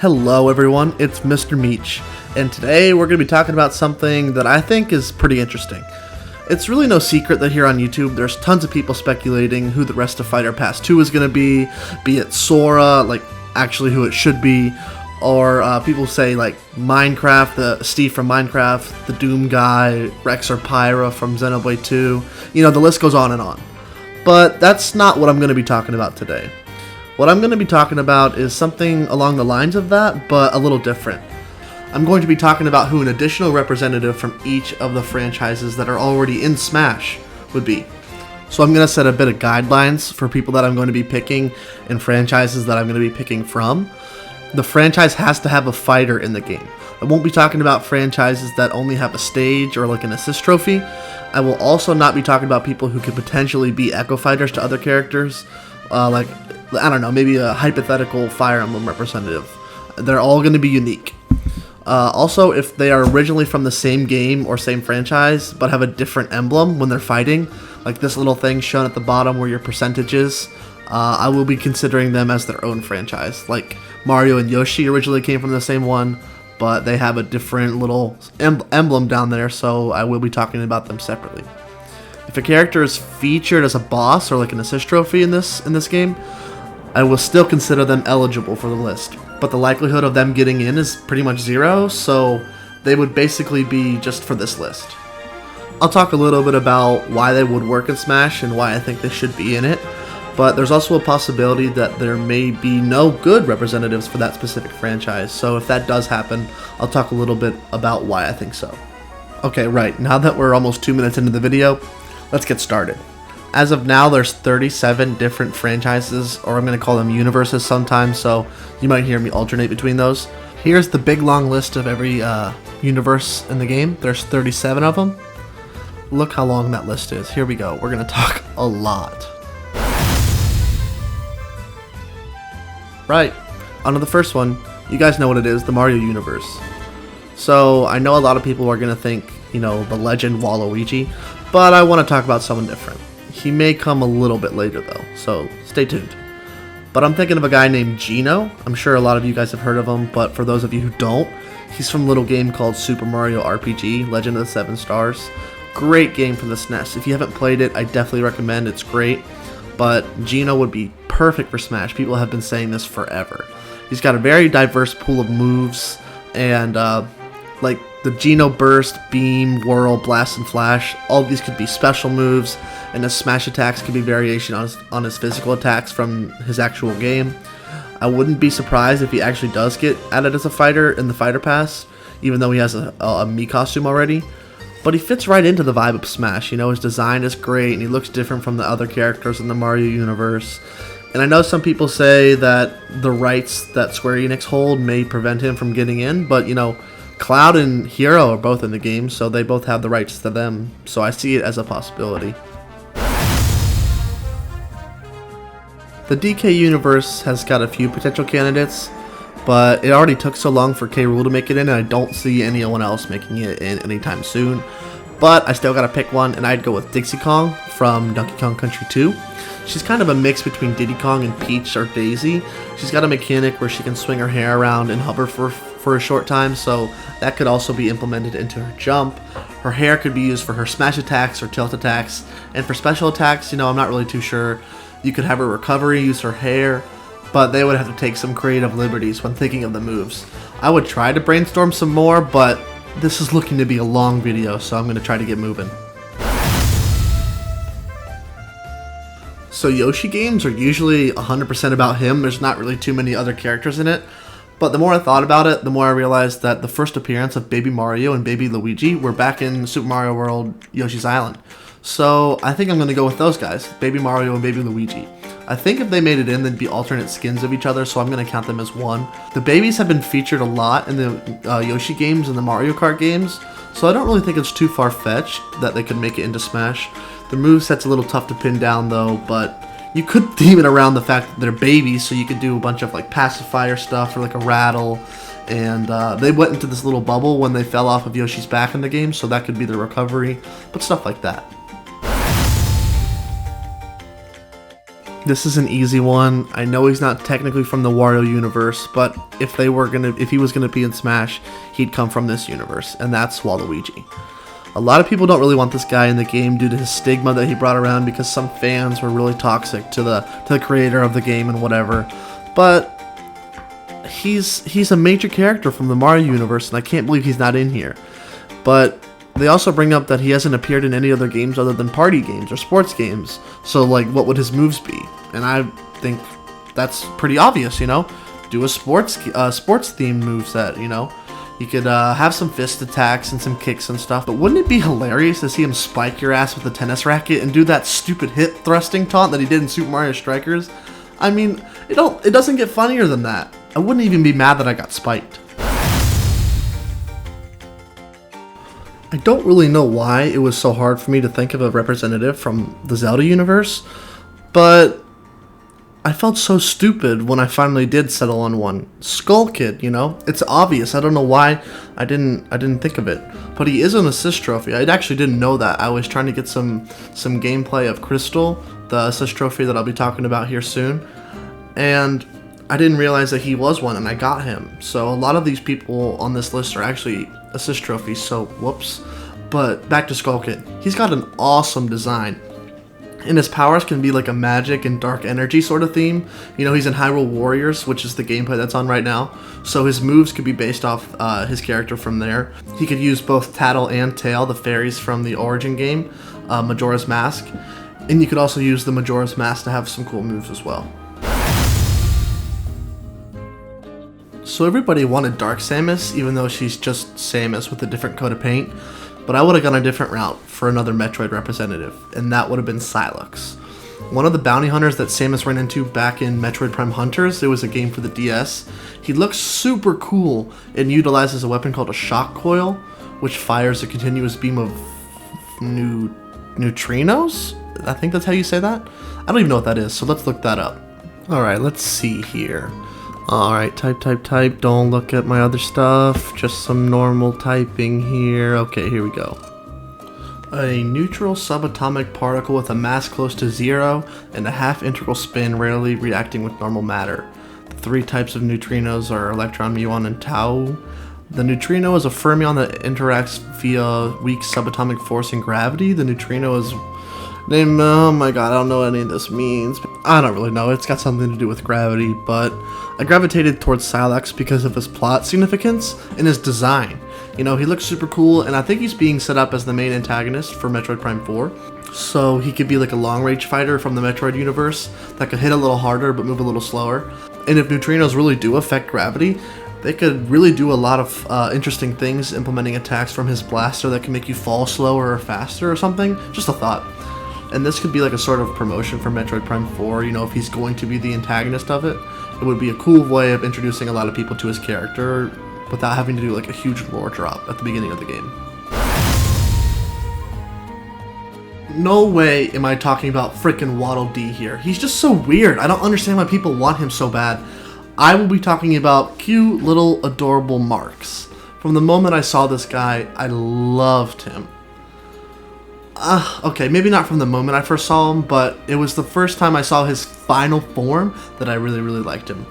Hello everyone, it's Mr. Meech, and today we're going to be talking about something that I think is pretty interesting. It's really no secret that here on YouTube there's tons of people speculating who the rest of Fighter Pass 2 is going to be it Sora, like actually who it should be, or people say like Minecraft, the Steve from Minecraft, the Doom guy, Rex or Pyra from Xenoblade 2, you know, the list goes on and on. But that's not what I'm going to be talking about today. What I'm going to be talking about is something along the lines of that, but a little different. I'm going to be talking about who an additional representative from each of the franchises that are already in Smash would be. So I'm going to set a bit of guidelines for people that I'm going to be picking and franchises that I'm going to be picking from. The franchise has to have a fighter in the game. I won't be talking about franchises that only have a stage or like an assist trophy. I will also not be talking about people who could potentially be Echo Fighters to other characters, like, I don't know, maybe a hypothetical Fire Emblem representative. They're all going to be unique. Also, if they are originally from the same game or same franchise, but have a different emblem when they're fighting, like this little thing shown at the bottom where your percentage is, I will be considering them as their own franchise. Like Mario and Yoshi originally came from the same one, but they have a different little emblem down there, so I will be talking about them separately. If a character is featured as a boss or like an assist trophy in this game, I will still consider them eligible for the list, but the likelihood of them getting in is pretty much zero, so they would basically be just for this list. I'll talk a little bit about why they would work in Smash and why I think they should be in it, but there's also a possibility that there may be no good representatives for that specific franchise, so if that does happen, I'll talk a little bit about why I think so. Okay, right, now that we're almost 2 minutes into the video, let's get started. As of now, there's 37 different franchises, or I'm going to call them universes sometimes, so you might hear me alternate between those. Here's the big long list of every universe in the game. There's 37 of them. Look how long that list is. Here we go. We're going to talk a lot. Right, on to the first one. You guys know what it is, the Mario universe. So I know a lot of people are going to think, you know, the legend Waluigi, but I want to talk about someone different. He may come a little bit later though, so stay tuned. But I'm thinking of a guy named Geno. I'm sure a lot of you guys have heard of him, but for those of you who don't, he's from a little game called Super Mario RPG, Legend of the Seven Stars. Great game for the SNES. If you haven't played it, I definitely recommend. It's great. But Geno would be perfect for Smash. People have been saying this forever. He's got a very diverse pool of moves, and like the Geno Burst, Beam, Whirl, Blast, and Flash, all of these could be special moves, and his smash attacks could be variation on his physical attacks from his actual game. I wouldn't be surprised if he actually does get added as a fighter in the Fighter Pass, even though he has a Mii costume already. But he fits right into the vibe of Smash. You know, his design is great, and he looks different from the other characters in the Mario universe. And I know some people say that the rights that Square Enix hold may prevent him from getting in, but you know, Cloud and Hero are both in the game, so they both have the rights to them, so I see it as a possibility. The DK universe has got a few potential candidates, but it already took so long for K. Rool to make it in, and I don't see anyone else making it in anytime soon. But I still gotta pick one, and I'd go with Dixie Kong from Donkey Kong Country 2. She's kind of a mix between Diddy Kong and Peach or Daisy. She's got a mechanic where she can swing her hair around and hover for a short time, so that could also be implemented into her jump. Her hair could be used for her smash attacks or tilt attacks, and for special attacks, you know, I'm not really too sure. You could have her recovery use her hair, but they would have to take some creative liberties when thinking of the moves. I would try to brainstorm some more, but this is looking to be a long video, so I'm going to try to get moving. So Yoshi games are usually 100% about him. There's not really too many other characters in it. But the more I thought about it, the more I realized that the first appearance of Baby Mario and Baby Luigi were back in Super Mario World Yoshi's Island. So I think I'm going to go with those guys, Baby Mario and Baby Luigi. I think if they made it in, they'd be alternate skins of each other, so I'm going to count them as one. The babies have been featured a lot in the Yoshi games and the Mario Kart games, so I don't really think it's too far-fetched that they could make it into Smash. The moveset's a little tough to pin down though, but you could theme it around the fact that they're babies, so you could do a bunch of like pacifier stuff or like a rattle, and they went into this little bubble when they fell off of Yoshi's back in the game, so that could be their recovery, but stuff like that. This is an easy one. I know he's not technically from the Wario universe, but if he was gonna be in Smash, he'd come from this universe, and that's Waluigi. A lot of people don't really want this guy in the game due to his stigma that he brought around, because some fans were really toxic to the creator of the game and whatever. But he's a major character from the Mario universe, and I can't believe he's not in here. But they also bring up that he hasn't appeared in any other games other than party games or sports games. So, like, what would his moves be? And I think that's pretty obvious, you know? Do a sports themed moveset, you know? You could have some fist attacks and some kicks and stuff. But wouldn't it be hilarious to see him spike your ass with a tennis racket and do that stupid hip thrusting taunt that he did in Super Mario Strikers? I mean, it doesn't get funnier than that. I wouldn't even be mad that I got spiked. I don't really know why it was so hard for me to think of a representative from the Zelda universe, but I felt so stupid when I finally did settle on one. Skull Kid, you know? It's obvious. I don't know why I didn't think of it. But he is an assist trophy. I actually didn't know that. I was trying to get some gameplay of Crystal, the assist trophy that I'll be talking about here soon. And I didn't realize that he was one, and I got him. So a lot of these people on this list are actually assist trophies, so whoops. But back to Skull Kid. He's got an awesome design. And his powers can be like a magic and dark energy sort of theme. You know, he's in Hyrule Warriors, which is the gameplay that's on right now. So his moves could be based off his character from there. He could use both Tattle and Tail, the fairies from the Origin game, Majora's Mask. And you could also use the Majora's Mask to have some cool moves as well. So everybody wanted Dark Samus, even though she's just Samus with a different coat of paint. But I would have gone a different route for another Metroid representative, and that would have been Sylux. One of the bounty hunters that Samus ran into back in Metroid Prime Hunters, it was a game for the DS. He looks super cool and utilizes a weapon called a shock coil, which fires a continuous beam of neutrinos? I think that's how you say that? I don't even know what that is, so let's look that up. Alright, let's see here. Alright, type, don't look at my other stuff, just some normal typing here. Okay, here we go. A neutral subatomic particle with a mass close to 0 and a half-integral spin, rarely reacting with normal matter. The three types of neutrinos are electron, muon, and tau. The neutrino is a fermion that interacts via weak subatomic force and gravity. The neutrino is named, oh my god, I don't know what any of this means. I don't really know, it's got something to do with gravity, but I gravitated towards Sylux because of his plot significance and his design. You know, he looks super cool, and I think he's being set up as the main antagonist for Metroid Prime 4. So he could be like a long-range fighter from the Metroid universe that could hit a little harder but move a little slower. And if neutrinos really do affect gravity, they could really do a lot of interesting things, implementing attacks from his blaster that can make you fall slower or faster or something. Just a thought. And this could be like a sort of promotion for Metroid Prime 4, you know, if he's going to be the antagonist of it. It would be a cool way of introducing a lot of people to his character without having to do like a huge lore drop at the beginning of the game. No way am I talking about frickin' Waddle Dee here. He's just so weird. I don't understand why people want him so bad. I will be talking about cute little adorable Marks. From the moment I saw this guy, I loved him. Okay, maybe not from the moment I first saw him, but it was the first time I saw his final form that I really liked him.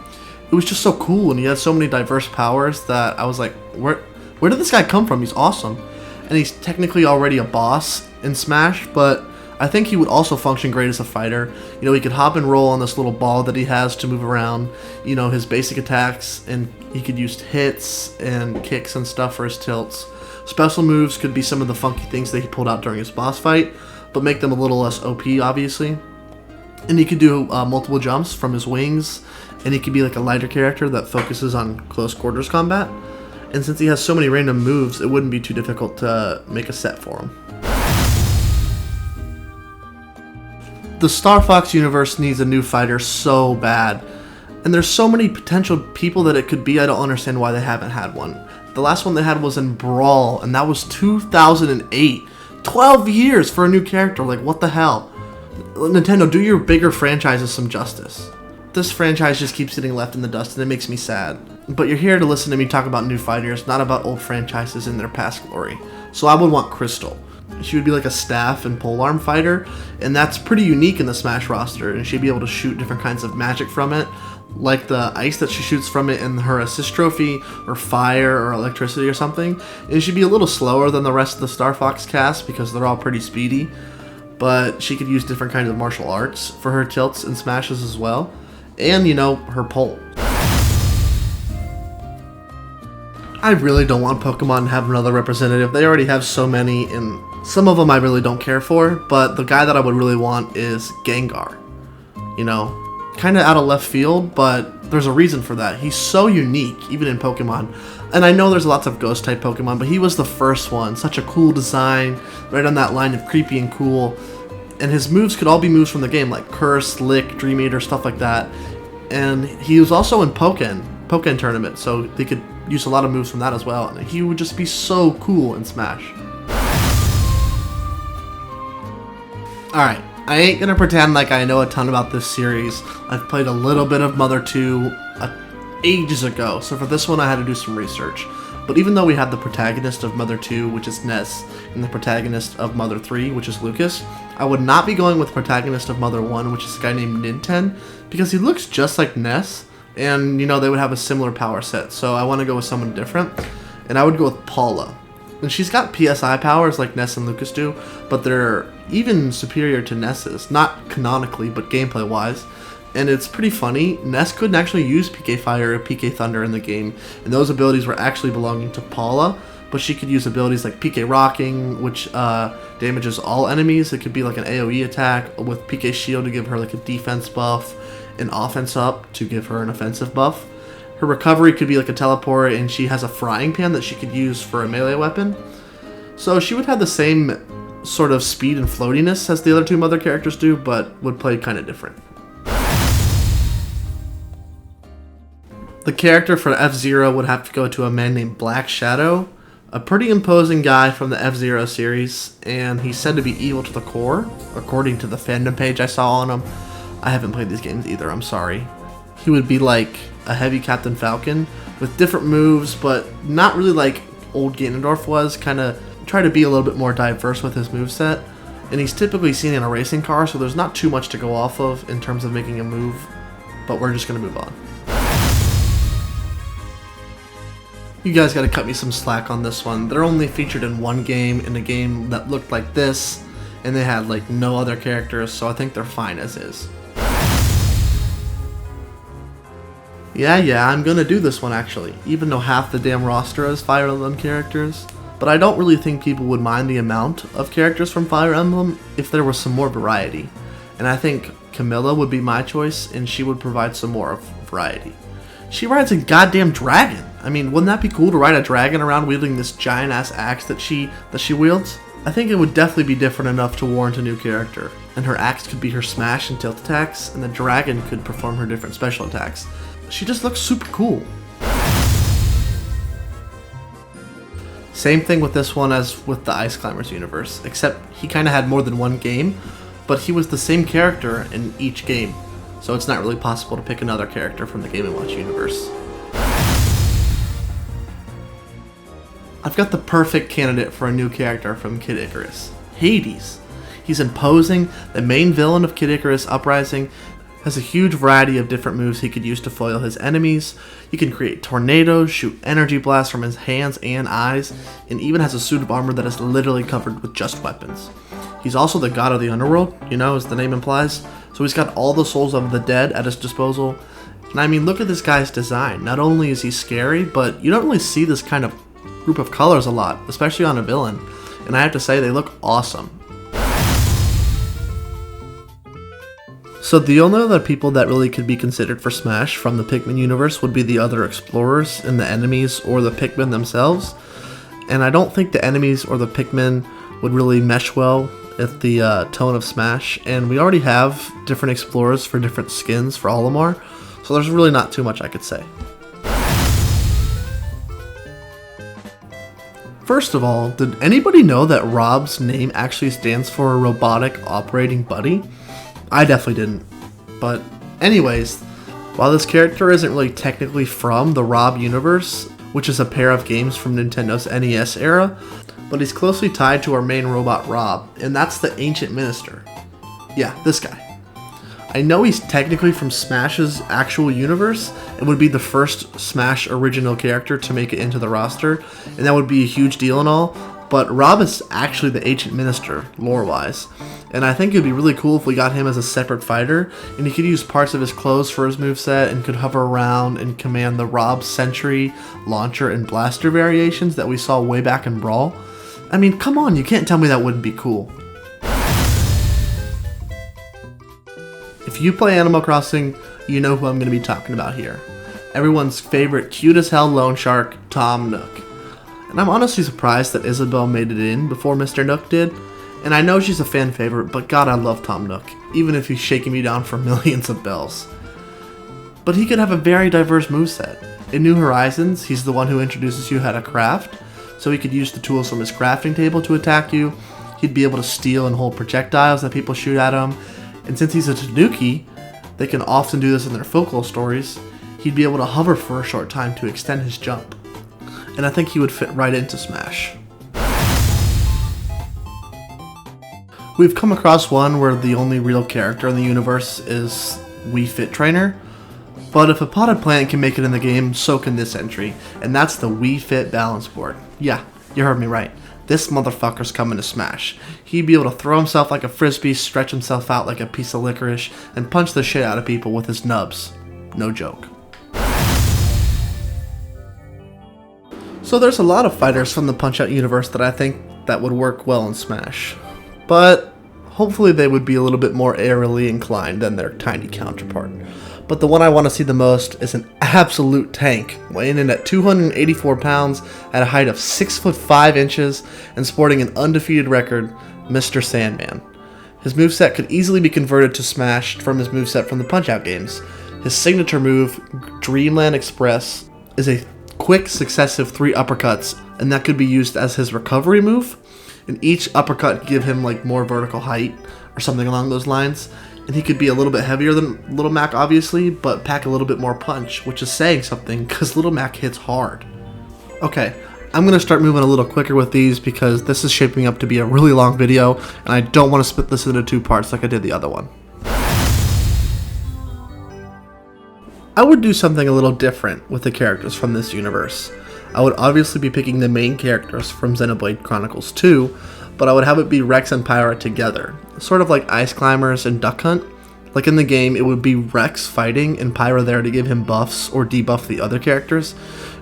It was just so cool, and he had so many diverse powers that I was like, where did this guy come from? He's awesome. And he's technically already a boss in Smash, but I think he would also function great as a fighter. You know, he could hop and roll on this little ball that he has to move around, you know, his basic attacks, and he could use hits and kicks and stuff for his tilts. Special moves could be some of the funky things that he pulled out during his boss fight, but make them a little less OP, obviously. And he could do multiple jumps from his wings, and he could be like a lighter character that focuses on close quarters combat. And since he has so many random moves, it wouldn't be too difficult to make a set for him. The Star Fox universe needs a new fighter so bad. And there's so many potential people that it could be, I don't understand why they haven't had one. The last one they had was in Brawl, and that was 2008. 12 years for a new character, like what the hell? Nintendo, do your bigger franchises some justice. This franchise just keeps getting left in the dust, and it makes me sad. But you're here to listen to me talk about new fighters, not about old franchises in their past glory. So I would want Crystal. She would be like a staff and polearm fighter, and that's pretty unique in the Smash roster, and she'd be able to shoot different kinds of magic from it, like the ice that she shoots from it in her assist trophy, or fire, or electricity or something. And she'd be a little slower than the rest of the Star Fox cast because they're all pretty speedy, but she could use different kinds of martial arts for her tilts and smashes as well, and, you know, her pole. I really don't want Pokemon to have another representative. They already have so many, and some of them I really don't care for, but the guy that I would really want is Gengar. You know, kind of out of left field, but there's a reason for that. He's so unique, even in Pokemon. And I know there's lots of Ghost-type Pokemon, but he was the first one. Such a cool design, right on that line of creepy and cool. And his moves could all be moves from the game, like Curse, Lick, Dream Eater, stuff like that. And he was also in Pokken Tournament, so they could use a lot of moves from that as well. And he would just be so cool in Smash. Alright, I ain't gonna pretend like I know a ton about this series. I've played a little bit of Mother 2 ages ago, so for this one I had to do some research. But even though we had the protagonist of Mother 2, which is Ness, and the protagonist of Mother 3, which is Lucas, I would not be going with the protagonist of Mother 1, which is a guy named Ninten, because he looks just like Ness, and, you know, they would have a similar power set, so I want to go with someone different, and I would go with Paula. And she's got PSI powers like Ness and Lucas do, but they're even superior to Ness's, not canonically, but gameplay-wise. And it's pretty funny, Ness couldn't actually use PK Fire or PK Thunder in the game, and those abilities were actually belonging to Paula, but she could use abilities like PK Rocking, which damages all enemies. It could be like an AoE attack, with PK Shield to give her like a defense buff, an offense up to give her an offensive buff. Her recovery could be like a teleport, and she has a frying pan that she could use for a melee weapon. So she would have the same sort of speed and floatiness as the other two Mother characters do, but would play kind of different. The character for F-Zero would have to go to a man named Black Shadow, a pretty imposing guy from the F-Zero series, and he's said to be evil to the core, according to the fandom page I saw on him. I haven't played these games either, I'm sorry. He would be like a heavy Captain Falcon, with different moves, but not really like old Ganondorf was, kind of try to be a little bit more diverse with his moveset. And he's typically seen in a racing car, so there's not too much to go off of in terms of making a move, but we're just going to move on. You guys gotta cut me some slack on this one. They're only featured in one game, in a game that looked like this, and they had like no other characters, so I think they're fine as is. Yeah, I'm gonna do this one actually, even though half the damn roster is Fire Emblem characters. But I don't really think people would mind the amount of characters from Fire Emblem if there was some more variety. And I think Camilla would be my choice, and she would provide some more variety. She rides a goddamn dragon. I mean, wouldn't that be cool to ride a dragon around wielding this giant-ass axe that she wields? I think it would definitely be different enough to warrant a new character. And her axe could be her smash and tilt attacks, and the dragon could perform her different special attacks. She just looks super cool. Same thing with this one as with the Ice Climbers universe, except he kind of had more than one game, but he was the same character in each game. So it's not really possible to pick another character from the Game & Watch universe. I've got the perfect candidate for a new character from Kid Icarus, Hades. He's imposing, the main villain of Kid Icarus Uprising, has a huge variety of different moves he could use to foil his enemies. He can create tornadoes, shoot energy blasts from his hands and eyes, and even has a suit of armor that is literally covered with just weapons. He's also the god of the underworld, you know, as the name implies, so he's got all the souls of the dead at his disposal. And I mean, look at this guy's design. Not only is he scary, but you don't really see this kind of group of colors a lot, especially on a villain. And I have to say, they look awesome. So the only other people that really could be considered for Smash from the Pikmin universe would be the other explorers and the enemies or the Pikmin themselves. And I don't think the enemies or the Pikmin would really mesh well with the tone of Smash. And we already have different explorers for different skins for Olimar, so there's really not too much I could say. First of all, did anybody know that Rob's name actually stands for Robotic Operating Buddy? I definitely didn't. But anyways, while this character isn't really technically from the Rob universe, which is a pair of games from Nintendo's NES era, but he's closely tied to our main robot Rob, and that's the Ancient Minister. Yeah, this guy. I know he's technically from Smash's actual universe and would be the first Smash original character to make it into the roster, and that would be a huge deal and all, but Rob is actually the Ancient Minister, lore-wise, and I think it would be really cool if we got him as a separate fighter, and he could use parts of his clothes for his moveset and could hover around and command the Rob Sentry, Launcher, and Blaster variations that we saw way back in Brawl. I mean, come on, you can't tell me that wouldn't be cool. If you play Animal Crossing, you know who I'm going to be talking about here. Everyone's favorite cute as hell loan shark, Tom Nook. And I'm honestly surprised that Isabelle made it in before Mr. Nook did. And I know she's a fan favorite, but god I love Tom Nook, even if he's shaking me down for millions of bells. But he could have a very diverse moveset. In New Horizons, he's the one who introduces you how to craft, so he could use the tools from his crafting table to attack you. He'd be able to steal and hold projectiles that people shoot at him. And since he's a Tanuki, they can often do this in their folklore stories, he'd be able to hover for a short time to extend his jump. And I think he would fit right into Smash. We've come across one where the only real character in the universe is Wii Fit Trainer, but if a potted plant can make it in the game, so can this entry, and that's the Wii Fit Balance Board. Yeah, you heard me right. This motherfucker's coming to Smash. He'd be able to throw himself like a frisbee, stretch himself out like a piece of licorice, and punch the shit out of people with his nubs. No joke. So there's a lot of fighters from the Punch-Out universe that I think that would work well in Smash. But hopefully they would be a little bit more aerially inclined than their tiny counterpart. But the one I want to see the most is an absolute tank, weighing in at 284 pounds, at a height of 6'5" and sporting an undefeated record, Mr. Sandman. His moveset could easily be converted to Smash from his moveset from the Punch-Out games. His signature move, Dreamland Express, is a quick successive 3 uppercuts, and that could be used as his recovery move, and each uppercut give him like more vertical height, or something along those lines. And he could be a little bit heavier than Little Mac, obviously, but pack a little bit more punch, which is saying something, because Little Mac hits hard. Okay, I'm going to start moving a little quicker with these, because this is shaping up to be a really long video, and I don't want to split this into 2 parts like I did the other one. I would do something a little different with the characters from this universe. I would obviously be picking the main characters from Xenoblade Chronicles 2, but I would have it be Rex and Pyra together, sort of like Ice Climbers and Duck Hunt. Like in the game, it would be Rex fighting and Pyra there to give him buffs or debuff the other characters,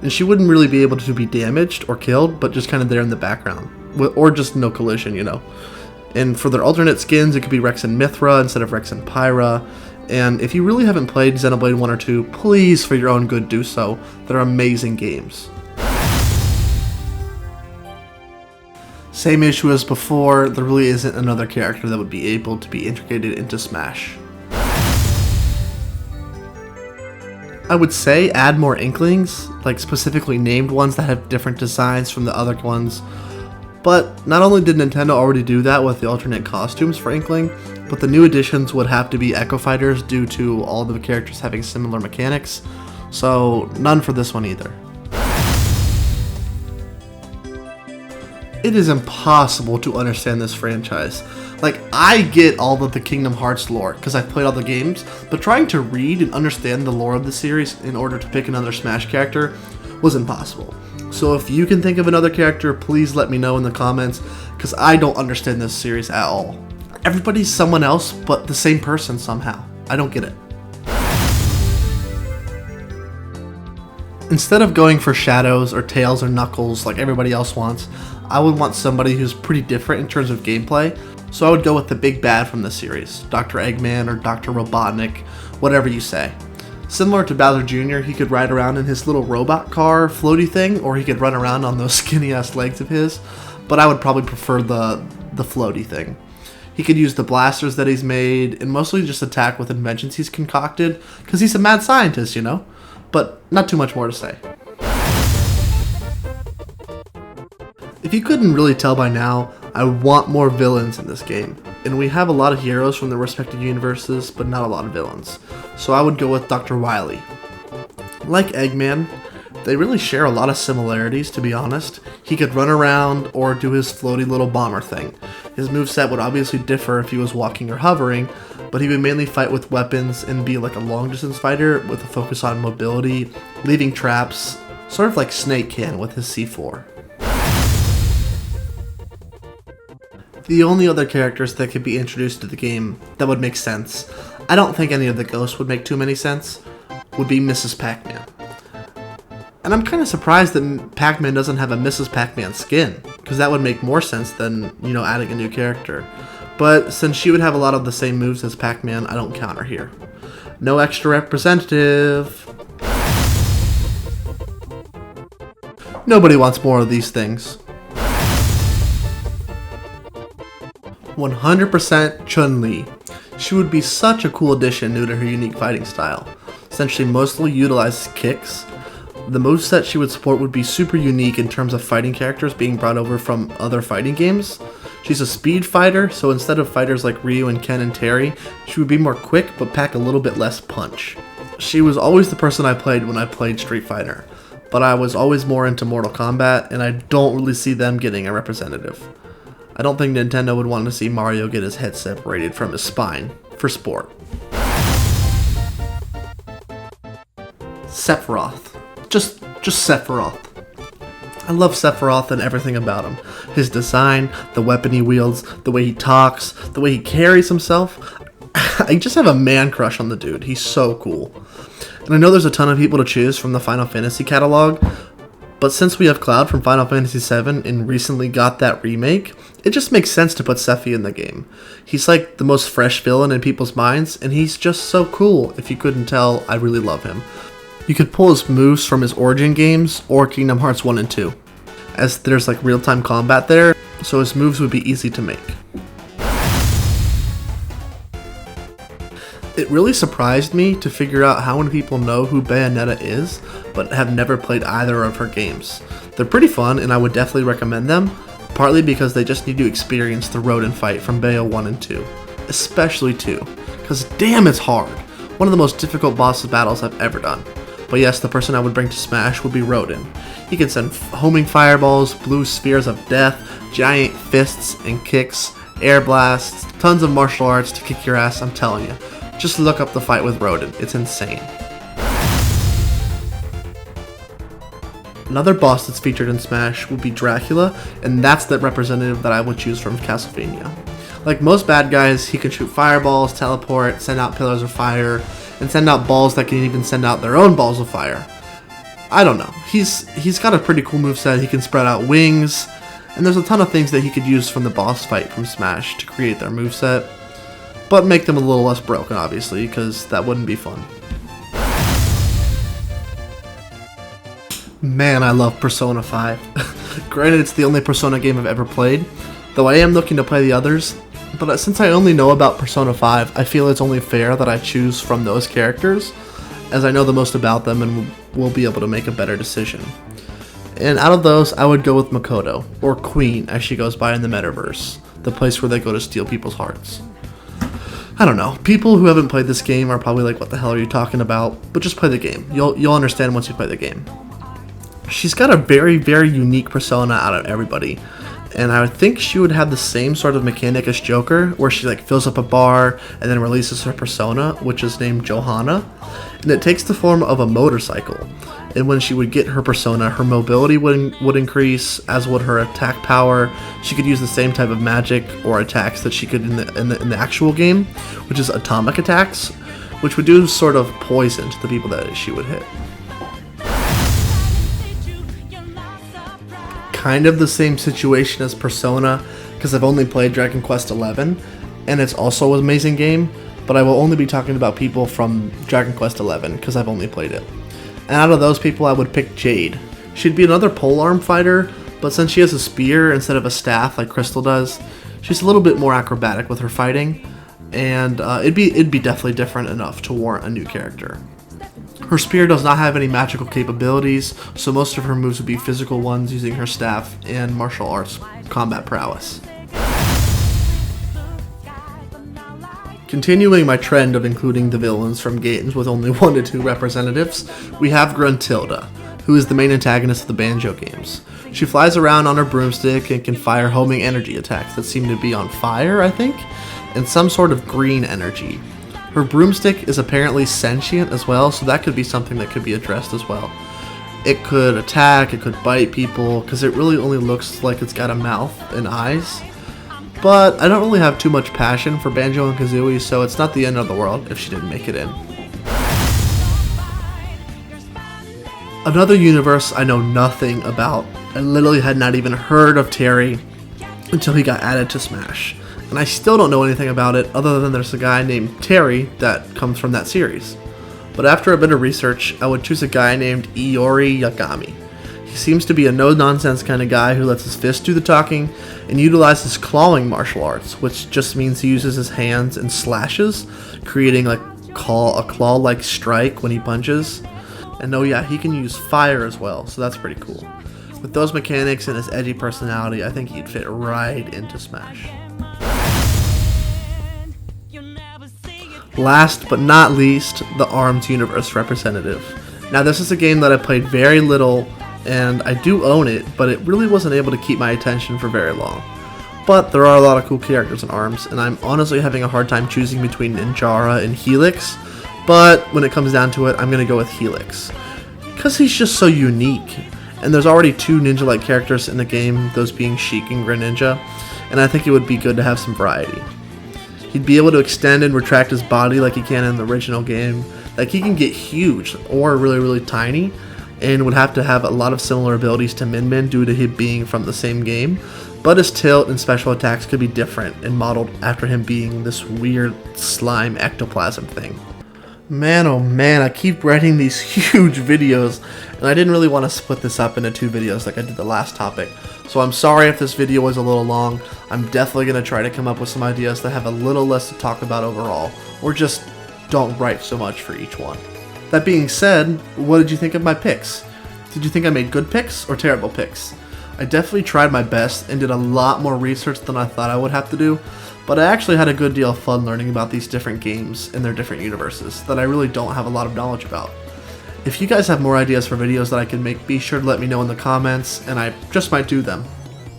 and she wouldn't really be able to be damaged or killed, but just kind of there in the background, or just no collision, you know. And for their alternate skins, it could be Rex and Mithra instead of Rex and Pyra. And if you really haven't played Xenoblade 1 or 2, please, for your own good, do so. They're amazing games. Same issue as before, there really isn't another character that would be able to be integrated into Smash. I would say add more Inklings, like specifically named ones that have different designs from the other ones. But not only did Nintendo already do that with the alternate costumes for Inkling, but the new additions would have to be Echo Fighters due to all the characters having similar mechanics, so none for this one either. It is impossible to understand this franchise. Like, I get all of the Kingdom Hearts lore, because I've played all the games, but trying to read and understand the lore of the series in order to pick another Smash character was impossible. So if you can think of another character, please let me know in the comments, because I don't understand this series at all. Everybody's someone else, but the same person somehow. I don't get it. Instead of going for Shadows or Tails or Knuckles like everybody else wants, I would want somebody who's pretty different in terms of gameplay, so I would go with the big bad from the series, Dr. Eggman or Dr. Robotnik, whatever you say. Similar to Bowser Jr., he could ride around in his little robot car floaty thing, or he could run around on those skinny ass legs of his, but I would probably prefer the floaty thing. He could use the blasters that he's made, and mostly just attack with inventions he's concocted, because he's a mad scientist, you know? But not too much more to say. If you couldn't really tell by now, I want more villains in this game, and we have a lot of heroes from their respective universes, but not a lot of villains, so I would go with Dr. Wily. Like Eggman, They really share a lot of similarities, to be honest. He could run around or do his floaty little bomber thing. His moveset would obviously differ if he was walking or hovering, but he would mainly fight with weapons and be like a long distance fighter with a focus on mobility, leaving traps, sort of like Snake can with his C4. The only other characters that could be introduced to the game that would make sense, I don't think any of the ghosts would make too many sense, would be Mrs. Pac-Man. And I'm kind of surprised that Pac-Man doesn't have a Mrs. Pac-Man skin, because that would make more sense than, adding a new character. But since she would have a lot of the same moves as Pac-Man, I don't count her here. No extra representative. Nobody wants more of these things. 100% Chun-Li. She would be such a cool addition due to her unique fighting style. Since she mostly utilizes kicks, the moveset she would support would be super unique in terms of fighting characters being brought over from other fighting games. She's a speed fighter, so instead of fighters like Ryu and Ken and Terry, she would be more quick but pack a little bit less punch. She was always the person I played when I played Street Fighter, but I was always more into Mortal Kombat, and I don't really see them getting a representative. I don't think Nintendo would want to see Mario get his head separated from his spine for sport. Sephiroth. Just Sephiroth. I love Sephiroth and everything about him. His design, the weapon he wields, the way he talks, the way he carries himself. I just have a man crush on the dude. He's so cool. And I know there's a ton of people to choose from the Final Fantasy catalog, but since we have Cloud from Final Fantasy VII and recently got that remake, it just makes sense to put Sephi in the game. He's like the most fresh villain in people's minds, and he's just so cool. If you couldn't tell, I really love him. You could pull his moves from his Origin games or Kingdom Hearts 1 and 2, as there's like real-time combat there, so his moves would be easy to make. It really surprised me to figure out how many people know who Bayonetta is, but have never played either of her games. They're pretty fun, and I would definitely recommend them, partly because they just need to experience the Rodin fight from Bayo 1 and 2. Especially 2, because damn it's hard. One of the most difficult boss battles I've ever done. But yes, the person I would bring to Smash would be Rodin. He can send homing fireballs, blue spheres of death, giant fists and kicks, air blasts, tons of martial arts to kick your ass, I'm telling you. Just look up the fight with Rodin, it's insane. Another boss that's featured in Smash would be Dracula, and that's the representative that I would choose from Castlevania. Like most bad guys, he can shoot fireballs, teleport, send out pillars of fire, and send out balls that can even send out their own balls of fire. I don't know. He's got a pretty cool moveset. He can spread out wings, and there's a ton of things that he could use from the boss fight from Smash to create their moveset, but make them a little less broken, obviously, because that wouldn't be fun. Man, I love Persona 5. Granted, it's the only Persona game I've ever played, though I am looking to play the others. But since I only know about Persona 5, I feel it's only fair that I choose from those characters, as I know the most about them and will be able to make a better decision. And out of those, I would go with Makoto, or Queen as she goes by in the Metaverse, the place where they go to steal people's hearts. I don't know, people who haven't played this game are probably like, what the hell are you talking about? But just play the game, you'll understand once you play the game. She's got a very, very unique persona out of everybody. And I would think she would have the same sort of mechanic as Joker, where she like fills up a bar and then releases her persona, which is named Johanna, and it takes the form of a motorcycle. And when she would get her persona, her mobility would increase, as would her attack power. She could use the same type of magic or attacks that she could in the actual game, which is atomic attacks, which would do sort of poison to the people that she would hit. Kind of the same situation as Persona, because I've only played Dragon Quest XI, and it's also an amazing game, but I will only be talking about people from Dragon Quest XI, because I've only played it. And out of those people, I would pick Jade. She'd be another polearm fighter, but since she has a spear instead of a staff like Crystal does, she's a little bit more acrobatic with her fighting, and it'd be definitely different enough to warrant a new character. Her spear does not have any magical capabilities, so most of her moves would be physical ones using her staff and martial arts combat prowess. Continuing my trend of including the villains from games with only 1 to 2 representatives, we have Gruntilda, who is the main antagonist of the Banjo games. She flies around on her broomstick and can fire homing energy attacks that seem to be on fire, I think, and some sort of green energy. Her broomstick is apparently sentient as well, so that could be something that could be addressed as well. It could attack, it could bite people, because it really only looks like it's got a mouth and eyes. But I don't really have too much passion for Banjo and Kazooie, so it's not the end of the world if she didn't make it in. Another universe I know nothing about. I literally had not even heard of Terry until he got added to Smash. And I still don't know anything about it other than there's a guy named Terry that comes from that series. But after a bit of research, I would choose a guy named Iori Yagami. He seems to be a no-nonsense kind of guy who lets his fists do the talking and utilizes clawing martial arts, which just means he uses his hands and slashes, creating a claw-like strike when he punches. And oh yeah, he can use fire as well, so that's pretty cool. With those mechanics and his edgy personality, I think he'd fit right into Smash. Last but not least, the ARMS Universe representative. Now this is a game that I played very little, and I do own it, but it really wasn't able to keep my attention for very long. But there are a lot of cool characters in ARMS, and I'm honestly having a hard time choosing between Ninjara and Helix, but when it comes down to it, I'm going to go with Helix. Because he's just so unique, and there's already two ninja-like characters in the game, those being Sheik and Greninja, and I think it would be good to have some variety. He'd be able to extend and retract his body like he can in the original game. Like, he can get huge or really, really tiny, and would have to have a lot of similar abilities to Min Min due to him being from the same game. But his tilt and special attacks could be different and modeled after him being this weird slime ectoplasm thing. Man, oh man, I keep writing these huge videos, and I didn't really want to split this up into two videos like I did the last topic. So I'm sorry if this video was a little long. I'm definitely going to try to come up with some ideas that have a little less to talk about overall, or just don't write so much for each one. That being said, what did you think of my picks? Did you think I made good picks or terrible picks? I definitely tried my best and did a lot more research than I thought I would have to do, but I actually had a good deal of fun learning about these different games and their different universes that I really don't have a lot of knowledge about. If you guys have more ideas for videos that I can make, be sure to let me know in the comments, and I just might do them.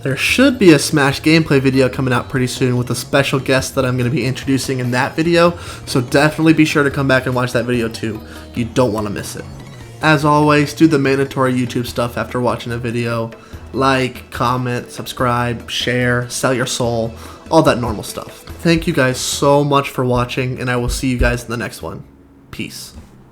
There should be a Smash gameplay video coming out pretty soon with a special guest that I'm going to be introducing in that video, so definitely be sure to come back and watch that video too. You don't want to miss it. As always, do the mandatory YouTube stuff after watching a video. Like, comment, subscribe, share, sell your soul, all that normal stuff. Thank you guys so much for watching, and I will see you guys in the next one. Peace.